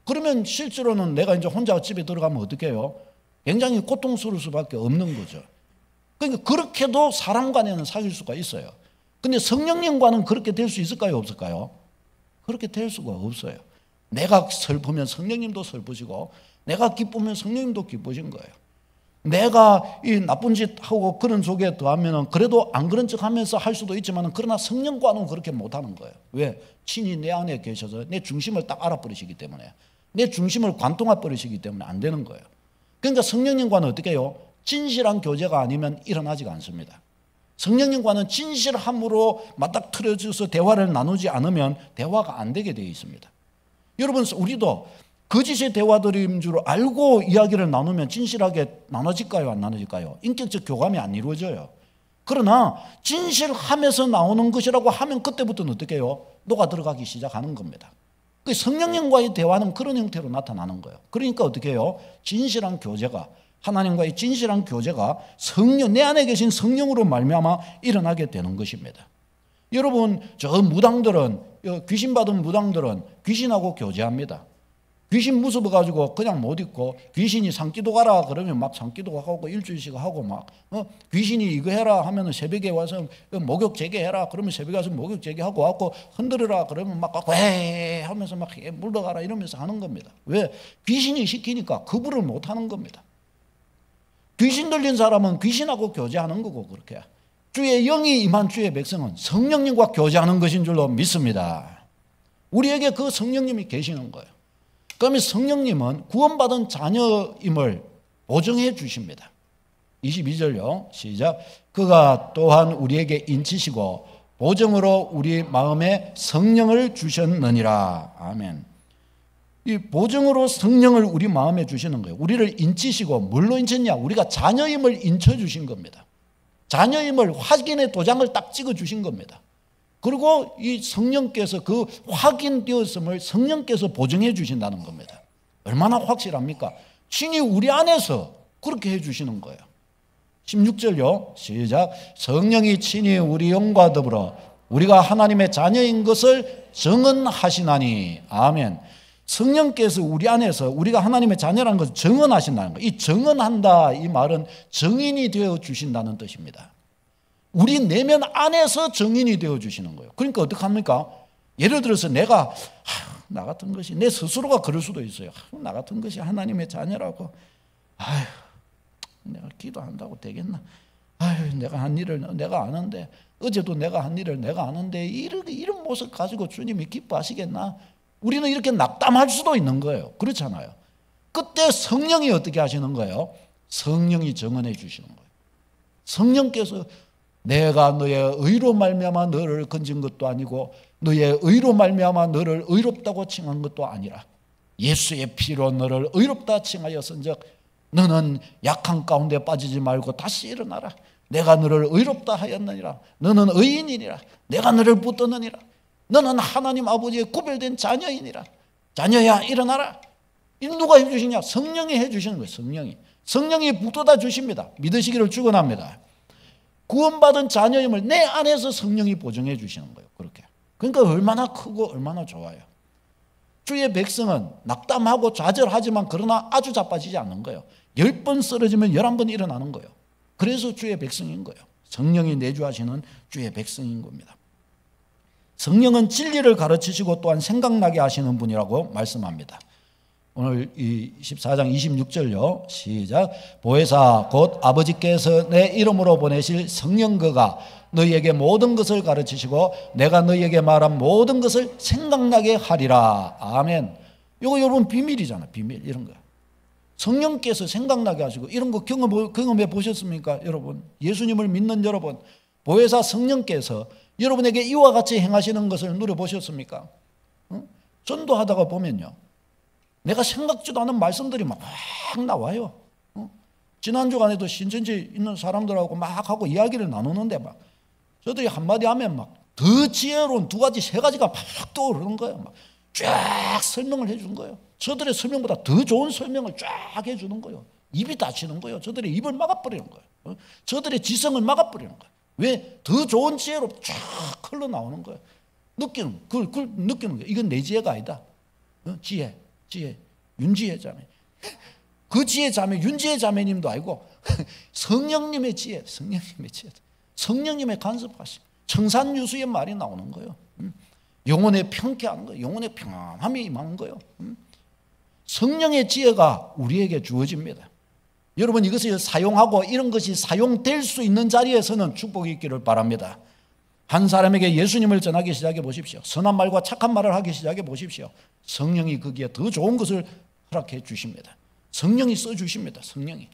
그러면 실제로는 내가 이제 혼자 집에 들어가면 어떻게 해요? 굉장히 고통스러울 수밖에 없는 거죠. 그러니까 그렇게도 사람 간에는 사귈 수가 있어요. 근데 성령님과는 그렇게 될 수 있을까요? 없을까요? 그렇게 될 수가 없어요. 내가 슬프면 성령님도 슬프시고 내가 기쁘면 성령님도 기쁘신 거예요. 내가 이 나쁜 짓 하고 그런 속에 더하면 그래도 안 그런 척 하면서 할 수도 있지만 그러나 성령과는 그렇게 못하는 거예요. 왜? 친히 내 안에 계셔서 내 중심을 딱 알아버리시기 때문에, 내 중심을 관통해 버리시기 때문에 안 되는 거예요. 그러니까 성령님과는 어떻게 해요? 진실한 교제가 아니면 일어나지가 않습니다. 성령님과는 진실함으로 맞닥뜨려져서 대화를 나누지 않으면 대화가 안 되게 되어 있습니다. 여러분, 우리도 거짓의 대화들인 줄 알고 이야기를 나누면 진실하게 나눠질까요? 안 나눠질까요? 인격적 교감이 안 이루어져요. 그러나 진실함에서 나오는 것이라고 하면 그때부터는 어떻게 해요? 녹아 들어가기 시작하는 겁니다. 성령님과의 대화는 그런 형태로 나타나는 거예요. 그러니까 어떻게 해요? 진실한 교제가, 하나님과의 진실한 교제가 성령, 내 안에 계신 성령으로 말미암아 일어나게 되는 것입니다. 여러분, 저 무당들은, 귀신 받은 무당들은 귀신하고 교제합니다. 귀신 무서워가지고 그냥 못 있고, 귀신이 산기도 가라 그러면 막 산기도 하고 일주일씩 하고 막, 귀신이 이거 해라 하면은 새벽에 와서 목욕 재개해라 그러면 새벽에 와서 목욕 재개하고 와고 흔들어라 그러면 막 왜 하면서 막 물러가라 이러면서 하는 겁니다. 왜? 귀신이 시키니까 거부를 못 하는 겁니다. 귀신 들린 사람은 귀신하고 교제하는 거고, 그렇게 주의 영이 임한 주의 백성은 성령님과 교제하는 것인 줄로 믿습니다. 우리에게 그 성령님이 계시는 거예요. 그러면 성령님은 구원받은 자녀임을 보증해 주십니다. 22절요. 시작. 그가 또한 우리에게 인치시고 보증으로 우리 마음에 성령을 주셨느니라. 아멘. 이 보증으로 성령을 우리 마음에 주시는 거예요. 우리를 인치시고, 뭘로 인쳤냐? 우리가 자녀임을 인쳐 주신 겁니다. 자녀임을 확인의 도장을 딱 찍어 주신 겁니다. 그리고 이 성령께서 그 확인되었음을 성령께서 보증해 주신다는 겁니다. 얼마나 확실합니까? 친히 우리 안에서 그렇게 해 주시는 거예요. 16절요. 시작. 성령이 친히 우리 영과 더불어 우리가 하나님의 자녀인 것을 증언하시나니. 아멘. 성령께서 우리 안에서 우리가 하나님의 자녀라는 것을 증언하신다는 거예요. 이 증언한다, 이 말은 증인이 되어 주신다는 뜻입니다. 우리 내면 안에서 증인이 되어 주시는 거예요. 그러니까 어떡합니까? 예를 들어서 내가 나 같은 것이, 내 스스로가 그럴 수도 있어요. 나 같은 것이 하나님의 자녀라고, 내가 기도한다고 되겠나? 내가 한 일을 내가 아는데, 어제도 내가 한 일을 내가 아는데 이런 모습 가지고 주님이 기뻐하시겠나? 우리는 이렇게 낙담할 수도 있는 거예요. 그렇잖아요. 그때 성령이 어떻게 하시는 거예요? 성령이 증언해 주시는 거예요. 성령께서 내가 너의 의로 말미암아 너를 건진 것도 아니고 너의 의로 말미암아 너를 의롭다고 칭한 것도 아니라 예수의 피로 너를 의롭다 칭하였은즉 너는 약한 가운데 빠지지 말고 다시 일어나라. 내가 너를 의롭다 하였느니라. 너는 의인이니라. 내가 너를 붙드느니라. 너는 하나님 아버지의 구별된 자녀이니라. 자녀야 일어나라. 이 누가 해주시냐? 성령이 해주시는 거예요. 성령이 붙들어 주십니다. 믿으시기를 축원합니다. 구원받은 자녀임을 내 안에서 성령이 보증해 주시는 거예요. 그렇게. 그러니까 얼마나 크고 얼마나 좋아요. 주의 백성은 낙담하고 좌절하지만 그러나 아주 자빠지지 않는 거예요. 10번 쓰러지면 11번 일어나는 거예요. 그래서 주의 백성인 거예요. 성령이 내주하시는 주의 백성인 겁니다. 성령은 진리를 가르치시고 또한 생각나게 하시는 분이라고 말씀합니다. 오늘 이 14장 26절요. 시작. 보혜사 곧 아버지께서 내 이름으로 보내실 성령 그가 너희에게 모든 것을 가르치시고 내가 너희에게 말한 모든 것을 생각나게 하리라. 아멘. 이거 여러분 비밀이잖아. 비밀 이런 거. 성령께서 생각나게 하시고 이런 거 경험해 보셨습니까? 여러분 예수님을 믿는 여러분, 보혜사 성령께서 여러분에게 이와 같이 행하시는 것을 누려보셨습니까? 전도하다가 보면요, 내가 생각지도 않은 말씀들이 막 나와요. 지난주간에도 신천지 있는 사람들하고 막 하고 이야기를 나누는데 막 저들이 한마디 하면 막 더 지혜로운 2가지 3가지가 막 떠오르는 거예요. 막 쫙 설명을 해주는 거예요. 저들의 설명보다 더 좋은 설명을 쫙 해주는 거예요. 입이 다치는 거예요. 저들의 입을 막아버리는 거예요. 저들의 지성을 막아버리는 거예요. 왜? 더 좋은 지혜로 쫙 흘러나오는 거예요. 그걸 느끼는 거예요. 이건 내 지혜가 아니다. 지혜. 지혜, 윤지혜 자매. 그 지혜 자매, 윤지혜 자매님도 아니고 성령님의 지혜, 성령님의 지혜, 성령님의 간섭하심, 청산유수의 말이 나오는 거예요. 영혼의 평쾌한 거, 영혼의 평안함이 임하는 거예요. 성령의 지혜가 우리에게 주어집니다. 여러분, 이것을 사용하고 이런 것이 사용될 수 있는 자리에서는 축복이 있기를 바랍니다. 한 사람에게 예수님을 전하기 시작해 보십시오. 선한 말과 착한 말을 하기 시작해 보십시오. 성령이 거기에 더 좋은 것을 허락해 주십니다. 성령이 써주십니다. 성령이.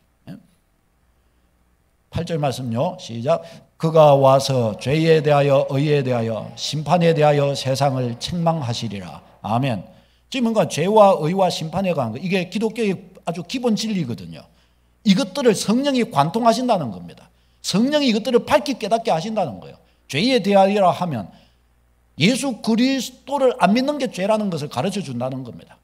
8절 말씀요. 시작. 그가 와서 죄에 대하여 의에 대하여 심판에 대하여 세상을 책망하시리라. 아멘. 지금 뭔가 죄와 의와 심판에 관한 거, 이게 기독교의 아주 기본 진리거든요. 이것들을 성령이 관통하신다는 겁니다. 성령이 이것들을 밝히 깨닫게 하신다는 거예요. 죄에 대하여라 하면 예수 그리스도를 안 믿는 게 죄라는 것을 가르쳐 준다는 겁니다.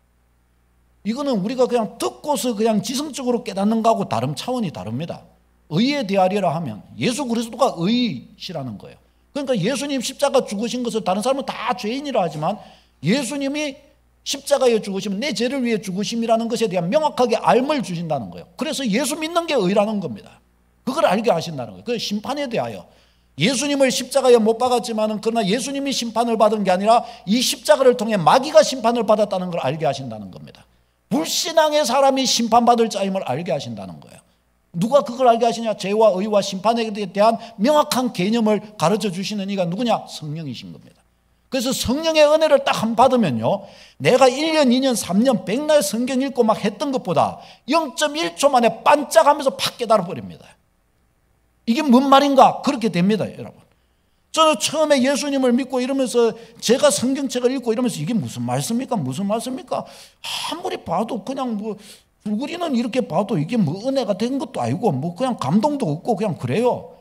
이거는 우리가 그냥 듣고서 그냥 지성적으로 깨닫는 거하고 다른 차원이 다릅니다. 의에 대하리라 하면 예수 그리스도가 의시라는 거예요. 그러니까 예수님 십자가 죽으신 것을 다른 사람은 다 죄인이라 하지만 예수님이 십자가에 죽으시면 내 죄를 위해 죽으심이라는 것에 대한 명확하게 알을 주신다는 거예요. 그래서 예수 믿는 게 의라는 겁니다. 그걸 알게 하신다는 거예요. 그 심판에 대하여 예수님을 십자가에 못 박았지만은 그러나 예수님이 심판을 받은 게 아니라 이 십자가를 통해 마귀가 심판을 받았다는 걸 알게 하신다는 겁니다. 불신앙의 사람이 심판받을 자임을 알게 하신다는 거예요. 누가 그걸 알게 하시냐? 죄와 의와 심판에 대한 명확한 개념을 가르쳐 주시는 이가 누구냐? 성령이신 겁니다. 그래서 성령의 은혜를 딱 한 받으면요, 내가 1년, 2년, 3년 백날 성경 읽고 막 했던 것보다 0.1초 만에 반짝하면서 팍 깨달아 버립니다. 이게 뭔 말인가? 그렇게 됩니다, 여러분. 저는 처음에 예수님을 믿고 이러면서 제가 성경책을 읽고 이러면서 이게 무슨 말씀입니까? 무슨 말씀입니까? 아무리 봐도 그냥 뭐 줄거리는 이렇게 봐도 이게 뭐 은혜가 된 것도 아니고 뭐 그냥 감동도 없고 그냥 그래요.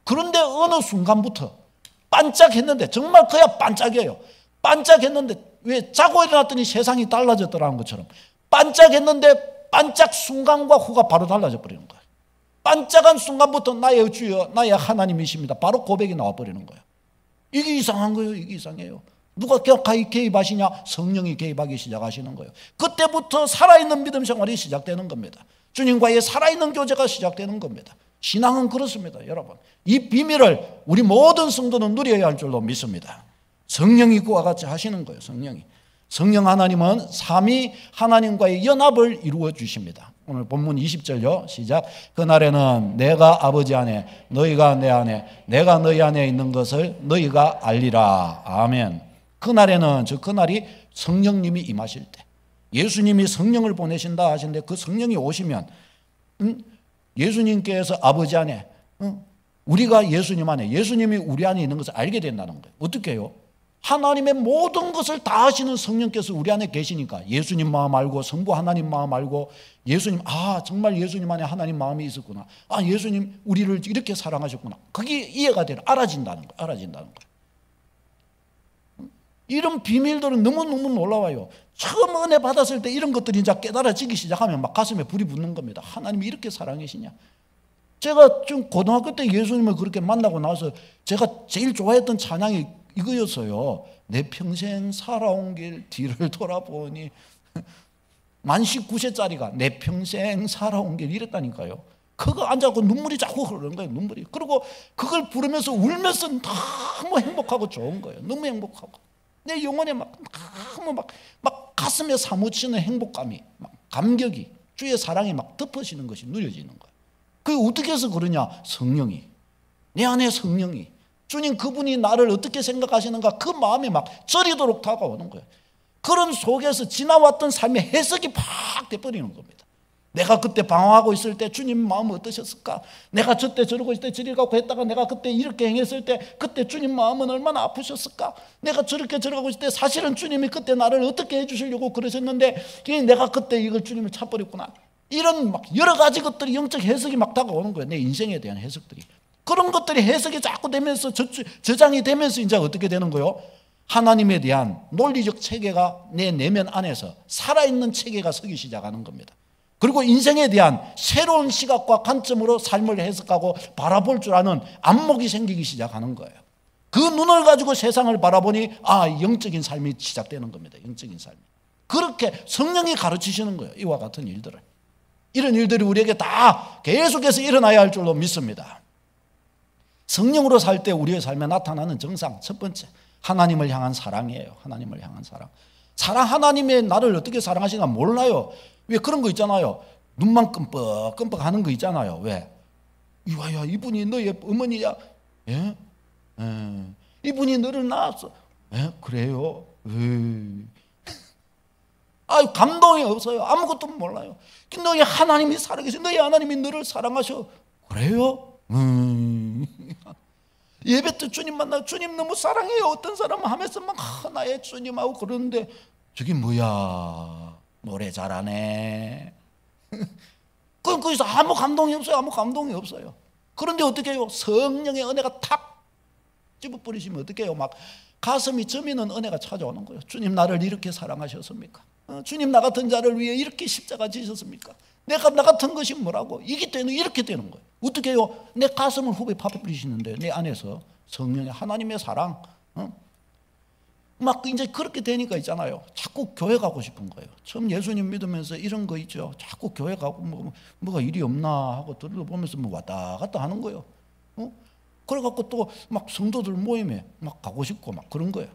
그런데 어느 순간부터 반짝했는데, 정말 그야 반짝이에요. 반짝했는데 왜 자고 일어났더니 세상이 달라졌더라는 것처럼 반짝했는데 반짝 순간과 후가 바로 달라져 버리는 거예요. 반짝한 순간부터 나의 주여, 나의 하나님이십니다. 바로 고백이 나와버리는 거예요. 이게 이상한 거예요. 이게 이상해요. 누가 개입하시냐? 성령이 개입하기 시작하시는 거예요. 그때부터 살아있는 믿음 생활이 시작되는 겁니다. 주님과의 살아있는 교제가 시작되는 겁니다. 신앙은 그렇습니다, 여러분. 이 비밀을 우리 모든 성도는 누려야 할 줄로 믿습니다. 성령이 그와 같이 하시는 거예요. 성령이. 성령 하나님은 삼위 하나님과의 연합을 이루어 주십니다. 오늘 본문 20절요. 시작. 그날에는 내가 아버지 안에 너희가 내 안에 내가 너희 안에 있는 것을 너희가 알리라. 아멘. 그날에는, 즉 그날이 성령님이 임하실 때, 예수님이 성령을 보내신다 하시는데 그 성령이 오시면 예수님께서 아버지 안에, 우리가 예수님 안에, 예수님이 우리 안에 있는 것을 알게 된다는 거예요. 어떻게 해요? 하나님의 모든 것을 다 하시는 성령께서 우리 안에 계시니까 예수님 마음 알고 성부 하나님 마음 알고 예수님, 정말 예수님 안에 하나님 마음이 있었구나. 예수님 우리를 이렇게 사랑하셨구나. 그게 이해가 되는, 알아진다는 거예요. 알아진다는 거예요. 이런 비밀들은 너무너무 놀라워요. 처음 은혜 받았을 때 이런 것들이 이제 깨달아지기 시작하면 막 가슴에 불이 붙는 겁니다. 하나님이 이렇게 사랑하시냐. 제가 좀 고등학교 때 예수님을 그렇게 만나고 나서 제가 제일 좋아했던 찬양이 이거였어요. 내 평생 살아온 길 뒤를 돌아보니, 만 19세짜리가 내 평생 살아온 길 이랬다니까요. 그거 앉아서 눈물이 자꾸 흐르는 거예요. 눈물이. 그리고 그걸 부르면서 울면서 너무 행복하고 좋은 거예요. 너무 행복하고 내 영혼에 너무 막 가슴에 사무치는 행복감이, 막 감격이, 주의 사랑이 막 덮어지는 것이 누려지는 거예요. 그게 어떻게 해서 그러냐? 성령이, 내 안에 성령이, 주님 그분이 나를 어떻게 생각하시는가 그 마음이 막 저리도록 다가오는 거예요. 그런 속에서 지나왔던 삶의 해석이 팍 돼버리는 겁니다. 내가 그때 방황하고 있을 때 주님 마음은 어떠셨을까? 내가 저때 저러고 있을 때 저리 가고 했다가 내가 그때 이렇게 행했을 때 그때 주님 마음은 얼마나 아프셨을까? 내가 저렇게 저러고 있을 때 사실은 주님이 그때 나를 어떻게 해주시려고 그러셨는데 내가 그때 이걸 주님을 차버렸구나. 이런 막 여러 가지 것들이 영적 해석이 막 다가오는 거예요. 내 인생에 대한 해석들이. 그런 것들이 해석이 자꾸 되면서 저장이 되면서 이제 어떻게 되는 거예요? 하나님에 대한 논리적 체계가 내 내면 안에서 살아있는 체계가 서기 시작하는 겁니다. 그리고 인생에 대한 새로운 시각과 관점으로 삶을 해석하고 바라볼 줄 아는 안목이 생기기 시작하는 거예요. 그 눈을 가지고 세상을 바라보니 영적인 삶이 시작되는 겁니다. 영적인 삶이. 그렇게 성령이 가르치시는 거예요. 이와 같은 일들을. 이런 일들이 우리에게 다 계속해서 일어나야 할 줄로 믿습니다. 성령으로 살 때 우리의 삶에 나타나는 정상 첫 번째, 하나님을 향한 사랑이에요. 하나님을 향한 사랑. 하나님의 나를 어떻게 사랑하시나 몰라요. 왜 그런 거 있잖아요. 눈만 끔뻑끔뻑 하는 거 있잖아요. 왜? 야, 이분이 너의 어머니야? 예? 이분이 너를 낳았어. 예? 그래요? 감동이 없어요. 아무것도 몰라요. 너희 하나님이 살아계셔. 너희 하나님이 너를 사랑하셔. 그래요? 예배 때 주님 만나 주님 너무 사랑해요. 어떤 사람은 하면서 막 나의 주님하고 그러는데 저기 뭐야 노래 잘하네. 거기서 아무 감동이 없어요. 아무 감동이 없어요. 그런데 어떻게 해요? 성령의 은혜가 탁 집어버리시면 어떻게 해요? 막 가슴이 저미는 은혜가 찾아오는 거예요. 주님 나를 이렇게 사랑하셨습니까? 주님 나 같은 자를 위해 이렇게 십자가 지셨습니까? 내가 나 같은 것이 뭐라고? 이게 되는 이렇게 되는 거예요. 어떻게 해요? 내 가슴을 후배 파버리시는데 내 안에서 성령의 하나님의 사랑, 막 이제 그렇게 되니까 있잖아요. 자꾸 교회 가고 싶은 거예요. 처음 예수님 믿으면서 이런 거 있죠. 자꾸 교회 가고 뭐가 일이 없나 하고 들어보면서 뭐 왔다 갔다 하는 거예요. 그래갖고 또 막 성도들 모임에 막 가고 싶고 막 그런 거예요.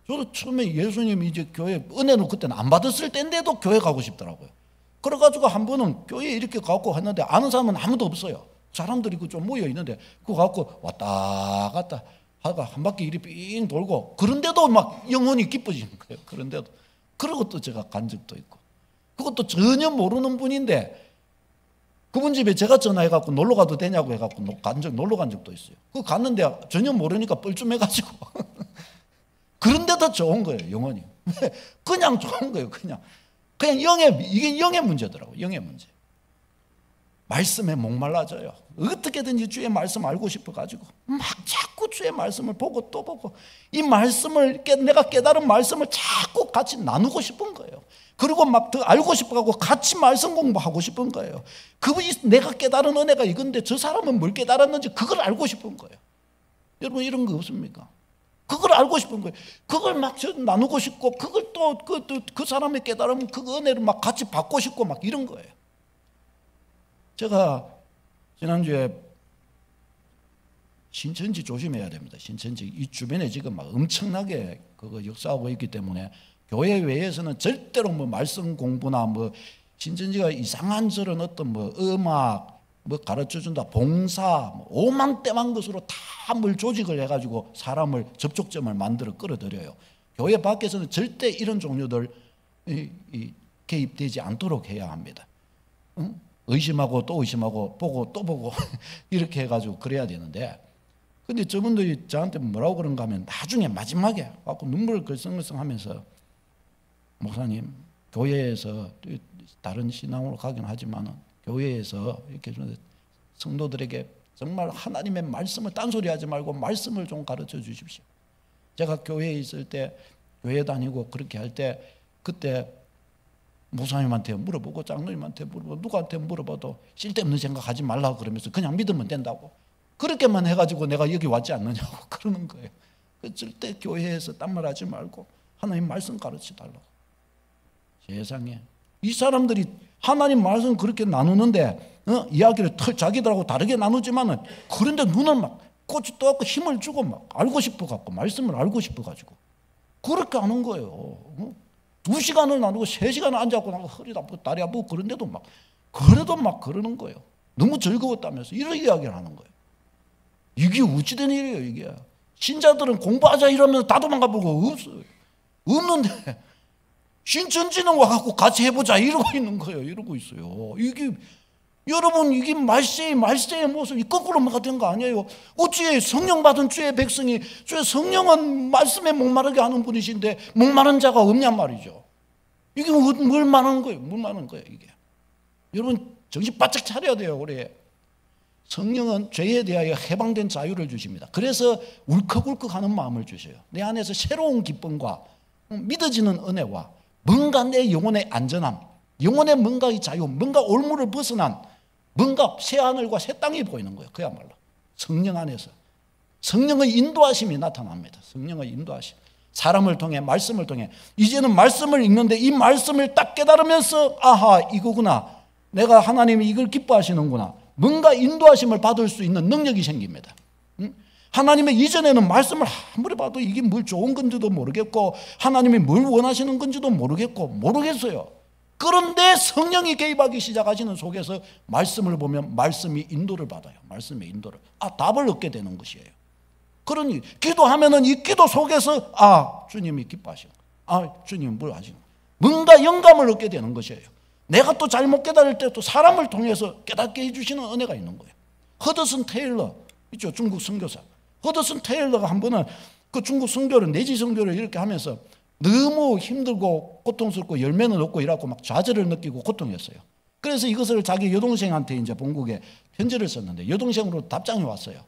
저도 처음에 예수님이 이제 교회 은혜는 그때는 안 받았을 때인데도 교회 가고 싶더라고요. 그래가지고 한 번은 교회에 이렇게 가고 했는데 아는 사람은 아무도 없어요. 사람들이 그 좀 모여 있는데 그거 갖고 왔다 갔다 하다가 한 바퀴 이리 삥 돌고 그런데도 막 영혼이 기뻐지는 거예요. 그런데도 그러고 또 제가 간 적도 있고 그것도 전혀 모르는 분인데 그분 집에 제가 전화해갖고 놀러 가도 되냐고 해갖고 놀러 간 적도 있어요. 그거 갔는데 전혀 모르니까 뻘쭘해가지고 그런데도 좋은 거예요. 영혼이 그냥 좋은 거예요. 그냥 이게 영의 문제더라고요. 영의 문제. 말씀에 목말라져요. 어떻게든지 주의 말씀 알고 싶어가지고 막 자꾸 주의 말씀을 보고 또 보고 이 말씀을 내가 깨달은 말씀을 자꾸 같이 나누고 싶은 거예요. 그리고 막 더 알고 싶어가지고 같이 말씀 공부하고 싶은 거예요. 내가 깨달은 은혜가 이건데 저 사람은 뭘 깨달았는지 그걸 알고 싶은 거예요. 여러분 이런 거 없습니까? 그걸 알고 싶은 거예요. 그걸 막 나누고 싶고 그걸 또 그 사람의 깨달으면 그 은혜를 막 같이 받고 싶고 막 이런 거예요. 제가 지난주에 신천지 조심해야 됩니다. 신천지 이 주변에 지금 막 엄청나게 그거 역사하고 있기 때문에 교회 외에서는 절대로 뭐 말씀 공부나 뭐 신천지가 이상한 저런 어떤 뭐 음악 뭐 가르쳐 준다 봉사 뭐 오만때만 것으로 다 뭘 조직을 해가지고 사람을 접촉점을 만들어 끌어들여요. 교회 밖에서는 절대 이런 종류들 개입되지 않도록 해야 합니다. 응? 의심하고 또 의심하고 보고 또 보고 이렇게 해가지고 그래야 되는데 근데 저분들이 저한테 뭐라고 그런가 하면 나중에 마지막에 와서 눈물을 글썽글썽 하면서 목사님 교회에서 다른 신앙으로 가긴 하지만 교회에서 이렇게 성도들에게 정말 하나님의 말씀을 딴소리하지 말고 말씀을 좀 가르쳐 주십시오. 제가 교회에 있을 때 교회 다니고 그렇게 할 때 그때 목사님한테 물어보고 장로님한테 물어보고 누구한테 물어봐도 쓸데없는 생각하지 말라고 그러면서 그냥 믿으면 된다고 그렇게만 해가지고 내가 여기 왔지 않느냐고 그러는 거예요. 절대 교회에서 딴 말 하지 말고 하나님 말씀 가르쳐 달라고. 세상에 이 사람들이 하나님 말씀 그렇게 나누는데 이야기를 자기들하고 다르게 나누지만은 그런데 눈을 막 꽂이 떠갖고 힘을 주고 막 알고 싶어갖고 말씀을 알고 싶어가지고 그렇게 하는 거예요. 2시간을 나누고 3시간을 앉아갖고 허리도 아프고 다리 아프고 그런데도 막 그래도 막 그러는 거예요. 너무 즐거웠다면서 이런 이야기를 하는 거예요. 이게 어찌된 일이에요. 이게 신자들은 공부하자 이러면서 다 도망가 보고 없어요. 없는데 신천지는 와갖고 같이 해보자 이러고 있는 거예요. 이러고 있어요. 이게 여러분 이게 말세의 모습이 거꾸로가 된 거 아니에요. 어찌 성령 받은 주의 백성이 주의 성령은 말씀에 목마르게 하는 분이신데 목마른 자가 없냔 말이죠. 이게 뭘 말하는 거예요. 뭘 말하는 거예요 이게. 여러분 정신 바짝 차려야 돼요. 우리 성령은 죄에 대하여 해방된 자유를 주십니다. 그래서 울컥울컥하는 마음을 주셔요. 내 안에서 새로운 기쁨과 믿어지는 은혜와 뭔가 내 영혼의 안전함, 영혼의 뭔가의 자유, 뭔가 올무를 벗어난 뭔가 새하늘과 새 땅이 보이는 거예요. 그야말로 성령 안에서 성령의 인도하심이 나타납니다. 성령의 인도하심. 사람을 통해, 말씀을 통해. 이제는 말씀을 읽는데 이 말씀을 딱 깨달으면서 아하, 이거구나. 내가 하나님이 이걸 기뻐하시는구나. 뭔가 인도하심을 받을 수 있는 능력이 생깁니다. 하나님의 이전에는 말씀을 아무리 봐도 이게 뭘 좋은 건지도 모르겠고 하나님이 뭘 원하시는 건지도 모르겠어요. 그런데 성령이 개입하기 시작하시는 속에서 말씀을 보면 말씀이 인도를 받아요. 말씀의 인도를. 답을 얻게 되는 것이에요. 그러니 기도하면은 이 기도 속에서 주님이 기뻐하시는 거예요. 주님이 뭘 하시는 거예요. 뭔가 영감을 얻게 되는 것이에요. 내가 또 잘못 깨달을 때 또 사람을 통해서 깨닫게 해주시는 은혜가 있는 거예요. 허드슨 테일러 있죠, 중국 선교사. 허드슨 테일러가 한 번은 그 중국 선교를, 내지 선교를 이렇게 하면서 너무 힘들고 고통스럽고 열매는 없고 이라고 막 좌절을 느끼고 고통했어요. 그래서 이것을 자기 여동생한테 이제 본국에 편지를 썼는데 여동생으로 답장이 왔어요.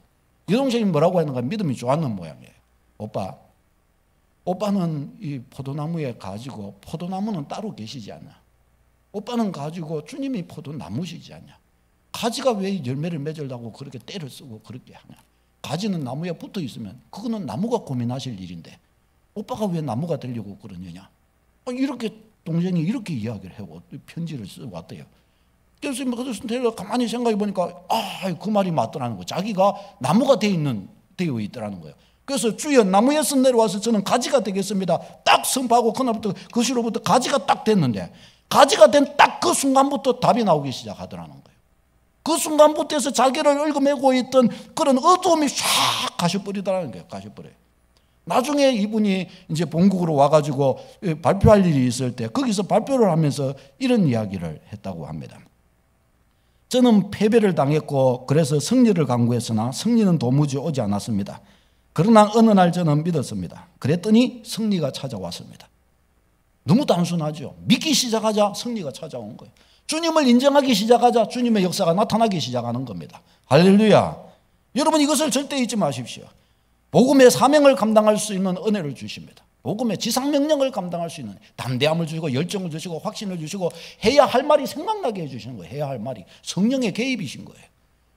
여동생이 뭐라고 했는가? 믿음이 좋았는 모양이에요. 오빠는 이 포도나무에 가지고 포도나무는 따로 계시지 않냐? 오빠는 가지고 주님이 포도나무시지 않냐? 가지가 왜 열매를 맺으려고 그렇게 때를 쓰고 그렇게 하냐? 가지는 나무에 붙어 있으면 그거는 나무가 고민하실 일인데 오빠가 왜 나무가 되려고 그러느냐? 이렇게 동생이 이렇게 이야기를 하고 편지를 쓰고 왔대요. 그래서 허드슨 테일러 가만히 생각해 보니까 그 말이 맞더라는 거예요. 자기가 나무가 되어 있더라는 거예요. 그래서 주여 나무에서 내려와서 저는 가지가 되겠습니다. 딱 선포하고 그날부터 그 시로부터 가지가 딱 됐는데 가지가 된 딱 그 순간부터 답이 나오기 시작하더라는 거예요. 그 순간부터 해서 자기를 얽어매고 있던 그런 어두움이 샥 가셔버리더라는 거예요. 가셔버려요. 나중에 이분이 이제 본국으로 와가지고 발표할 일이 있을 때 거기서 발표를 하면서 이런 이야기를 했다고 합니다. 저는 패배를 당했고 그래서 승리를 강구했으나 승리는 도무지 오지 않았습니다. 그러나 어느 날 저는 믿었습니다. 그랬더니 승리가 찾아왔습니다. 너무 단순하죠. 믿기 시작하자 승리가 찾아온 거예요. 주님을 인정하기 시작하자 주님의 역사가 나타나기 시작하는 겁니다. 할렐루야. 여러분 이것을 절대 잊지 마십시오. 복음의 사명을 감당할 수 있는 은혜를 주십니다. 복음의 지상명령을 감당할 수 있는 담대함을 주시고 열정을 주시고 확신을 주시고 해야 할 말이 생각나게 해주시는 거예요. 해야 할 말이 성령의 개입이신 거예요.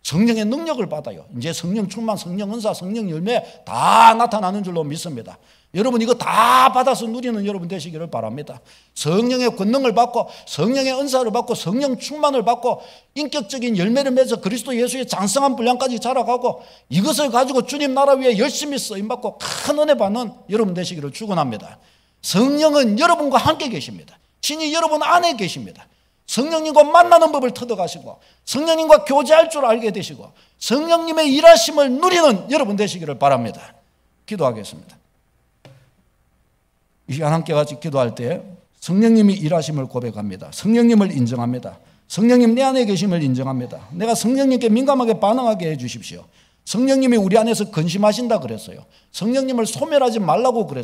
성령의 능력을 받아요. 이제 성령 충만, 성령 은사, 성령 열매 다 나타나는 줄로 믿습니다. 여러분 이거 다 받아서 누리는 여러분 되시기를 바랍니다. 성령의 권능을 받고 성령의 은사를 받고 성령 충만을 받고 인격적인 열매를 맺어 그리스도 예수의 장성한 분량까지 자라가고 이것을 가지고 주님 나라 위에 열심히 쓰임받고 큰 은혜 받는 여러분 되시기를 축원합니다. 성령은 여러분과 함께 계십니다. 신이 여러분 안에 계십니다. 성령님과 만나는 법을 터득하시고 성령님과 교제할 줄 알게 되시고 성령님의 일하심을 누리는 여러분 되시기를 바랍니다. 기도하겠습니다. 이 시간 함께 같이 기도할 때 성령님이 일하심을 고백합니다. 성령님을 인정합니다. 성령님 내 안에 계심을 인정합니다. 내가 성령님께 민감하게 반응하게 해 주십시오. 성령님이 우리 안에서 근심하신다 그랬어요. 성령님을 소멸하지 말라고 그랬어요.